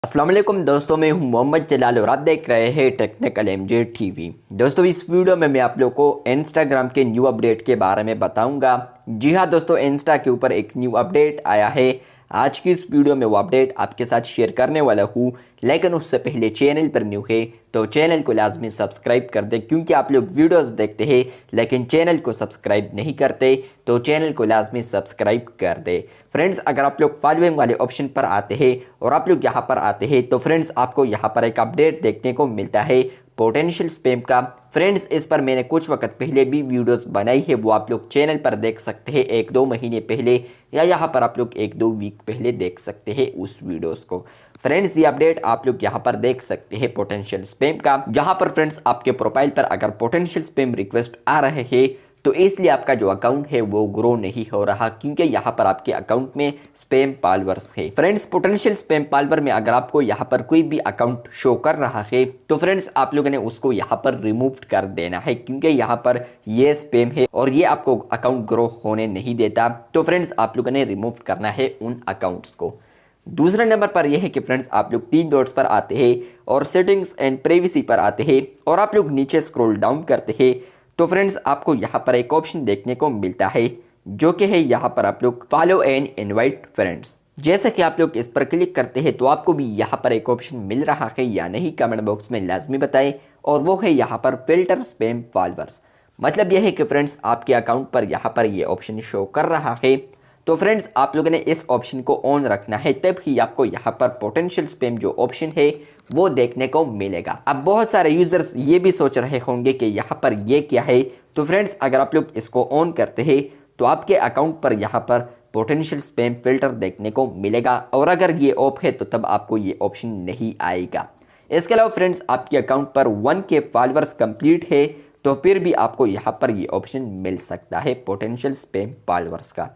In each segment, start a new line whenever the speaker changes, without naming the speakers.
अस्सलाम वालेकुम दोस्तों, मैं हूं मोहम्मद जलाल और आप देख रहे हैं टेक्निकल एमजे टीवी। दोस्तों, इस वीडियो में मैं आप लोगों को इंस्टाग्राम के न्यू अपडेट के बारे में बताऊंगा। जी हां दोस्तों, इंस्टा के ऊपर एक न्यू अपडेट आया है। आज की इस वीडियो में वो अपडेट आपके साथ शेयर करने वाला हूं, लेकिन उससे पहले चैनल पर न्यू है तो चैनल को लाजमी सब्सक्राइब कर दें, क्योंकि आप लोग वीडियोस देखते हैं लेकिन चैनल को सब्सक्राइब नहीं करते, तो चैनल को लाजमी सब्सक्राइब कर दे। फ्रेंड्स, अगर आप लोग फॉलोइंग वाले ऑप्शन पर आते हैं और आप लोग यहाँ पर आते हैं तो फ्रेंड्स आपको यहाँ पर एक अपडेट देखने को मिलता है पोटेंशियल स्पैम का। फ्रेंड्स, इस पर मैंने कुछ वक्त पहले भी वीडियोस बनाई है, वो आप लोग चैनल पर देख सकते हैं 1-2 महीने पहले, या यहाँ पर आप लोग 1-2 वीक पहले देख सकते हैं उस वीडियोस को। फ्रेंड्स, ये अपडेट आप लोग यहाँ पर देख सकते हैं पोटेंशियल स्पैम का, जहाँ पर फ्रेंड्स आपके प्रोफाइल पर अगर पोटेंशियल स्पैम रिक्वेस्ट आ रहे हैं तो इसलिए आपका जो अकाउंट है वो ग्रो नहीं हो रहा, क्योंकि यहाँ पर आपके अकाउंट में स्पैम फॉलोअर्स है। फ्रेंड्स, पोटेंशियल स्पैम फॉलोअर में अगर आपको यहाँ पर कोई भी अकाउंट शो कर रहा है तो फ्रेंड्स आप लोगों ने उसको यहाँ पर रिमूव कर देना है, क्योंकि यहाँ पर ये स्पैम है और ये आपको अकाउंट ग्रो होने नहीं देता। तो फ्रेंड्स आप लोगों ने रिमूव करना है उन अकाउंट्स को। दूसरे नंबर पर यह है कि फ्रेंड्स आप लोग 3 डॉट्स पर आते हैं और सेटिंग्स एंड प्राइवेसी पर आते हैं और आप लोग नीचे स्क्रॉल डाउन करते हैं तो फ्रेंड्स आपको यहाँ पर एक ऑप्शन देखने को मिलता है, जो कि है यहाँ पर आप लोग फॉलो एंड इनवाइट फ्रेंड्स। जैसे कि आप लोग इस पर क्लिक करते हैं तो आपको भी यहाँ पर एक ऑप्शन मिल रहा है या नहीं, कमेंट बॉक्स में लाजमी बताएं। और वो है यहाँ पर फिल्टर स्पैम फॉलोअर्स। मतलब यह है कि फ्रेंड्स आपके अकाउंट पर यहाँ पर ये ऑप्शन शो कर रहा है, तो फ्रेंड्स आप लोगों ने इस ऑप्शन को ऑन रखना है, तब ही आपको यहाँ पर पोटेंशियल स्पैम जो ऑप्शन है वो देखने को मिलेगा। अब बहुत सारे यूजर्स ये भी सोच रहे होंगे कि यहाँ पर ये क्या है, तो फ्रेंड्स अगर आप लोग इसको ऑन करते हैं तो आपके अकाउंट पर यहाँ पर पोटेंशियल स्पैम फिल्टर देखने को मिलेगा, और अगर ये ऑफ है तो तब आपको ये ऑप्शन नहीं आएगा। इसके अलावा फ्रेंड्स आपके अकाउंट पर 1K फॉलोअर्स कंप्लीट है तो फिर भी आपको यहाँ पर ये ऑप्शन मिल सकता है पोटेंशियल स्पैम फॉलोअर्स का।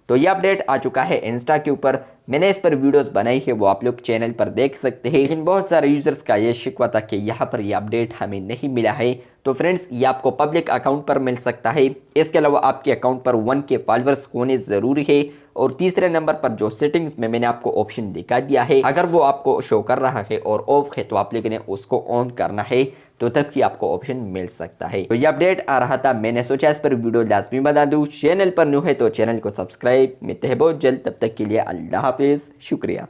तो ये अपडेट आ चुका है इंस्टा के ऊपर। मैंने इस पर वीडियोस बनाई है, वो आप लोग चैनल पर देख सकते हैं। लेकिन बहुत सारे यूजर्स का ये शिकवा था कि यहाँ पर ये अपडेट हमें नहीं मिला है। तो फ्रेंड्स ये आपको पब्लिक अकाउंट पर मिल सकता है। इसके अलावा आपके अकाउंट पर 1K फॉलोअर्स होने ज़रूरी है। और तीसरे नंबर पर जो सेटिंग्स में मैंने आपको ऑप्शन दिखा दिया है, अगर वो आपको शो कर रहा है और ऑफ है तो आप लोगों ने उसको ऑन करना है, तो तब ही आपको ऑप्शन मिल सकता है। तो ये अपडेट आ रहा था, मैंने सोचा इस पर वीडियो लाजमी बना दूं। चैनल पर न्यू है तो चैनल को सब्सक्राइब। मिलते हैं बहुत जल्द, तब तक के लिए अल्लाह हाफिज़, शुक्रिया।